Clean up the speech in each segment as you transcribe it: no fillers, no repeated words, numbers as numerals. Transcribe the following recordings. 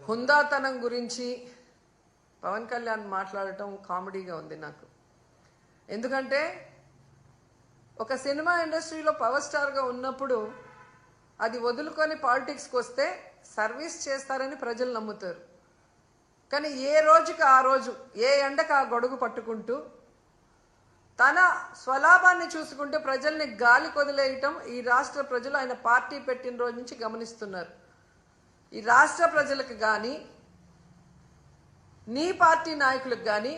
హుందాతనం గురించి పవన్ కళ్యాణ్ మాట్లాడటం కామెడీగా ఉంది నాకు. ఎందుకంటే ఒక సినిమా ఇండస్ట్రీలో పవర్ స్టార్గా ఉన్నప్పుడు అది వదులుకొని పాలిటిక్స్కి వస్తే సర్వీస్ చేస్తారని ప్రజలు నమ్ముతారు. కానీ ఏ రోజుకి ఆ రోజు, ఏ ఎండకు ఆ గొడుగు పట్టుకుంటూ తన స్వలాభాన్ని చూసుకుంటూ ప్రజల్ని గాలి కొదిలేయటం ఈ రాష్ట్ర ప్రజలు ఆయన పార్టీ పెట్టిన రోజు నుంచి గమనిస్తున్నారు. ఈ రాష్ట్ర ప్రజలకు కానీ, నీ పార్టీ నాయకులకు కానీ,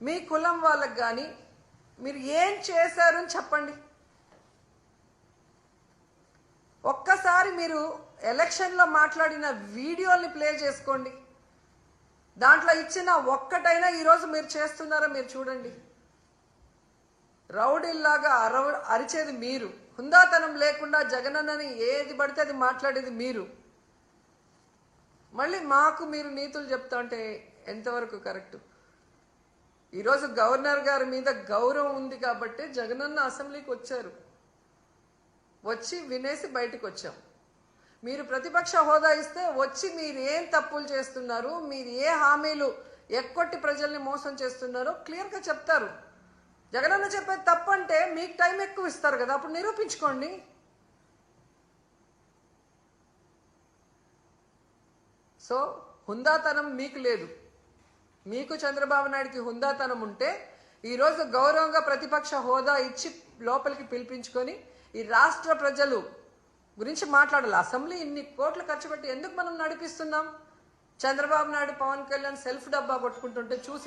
మీ కులం వాళ్ళకు కానీ మీరు ఏం చేశారు అని చెప్పండి. ఒక్కసారి మీరు ఎలక్షన్లో మాట్లాడిన వీడియోల్ని ప్లే చేసుకోండి. దాంట్లో ఇచ్చిన ఒక్కటైనా ఈరోజు మీరు చేస్తున్నారో మీరు చూడండి. రౌడీల్లాగా అరిచేది మీరు, హుందాతనం లేకుండా జగనన్నని ఏది పడితే అది మాట్లాడేది మీరు. మళ్ళీ మాకు మీరు నీతులు చెప్తా అంటే ఎంతవరకు కరెక్ట్? ఈరోజు గవర్నర్ గారి మీద గౌరవం ఉంది కాబట్టి జగనన్న అసెంబ్లీకి వచ్చారు, వచ్చి వినేసి బయటకు వచ్చాం. మీరు ప్రతిపక్ష హోదా ఇస్తే వచ్చి మీరు ఏం తప్పులు చేస్తున్నారు, మీరు ఏ హామీలు ఎక్కొట్టి ప్రజల్ని మోసం చేస్తున్నారో క్లియర్గా చెప్తారు. జగనన్న చెప్పేది తప్పు అంటే మీకు టైం ఎక్కువ ఇస్తారు కదా, అప్పుడు నిరూపించుకోండి. సో హుందాతనం మీకు లేదు. మీకు చంద్రబాబు నాయుడికి హుందాతనం ఉంటే ఈరోజు గౌరవంగా ప్రతిపక్ష హోదా ఇచ్చి లోపలికి పిలిపించుకొని ఈ రాష్ట్ర ప్రజలు గురించి మాట్లాడాలి. అసెంబ్లీ ఇన్ని కోట్లు ఖర్చు పెట్టి ఎందుకు మనం నడిపిస్తున్నాం? చంద్రబాబు నాయుడు, పవన్ కళ్యాణ్ సెల్ఫ్ డబ్బా కొట్టుకుంటుంటే చూసి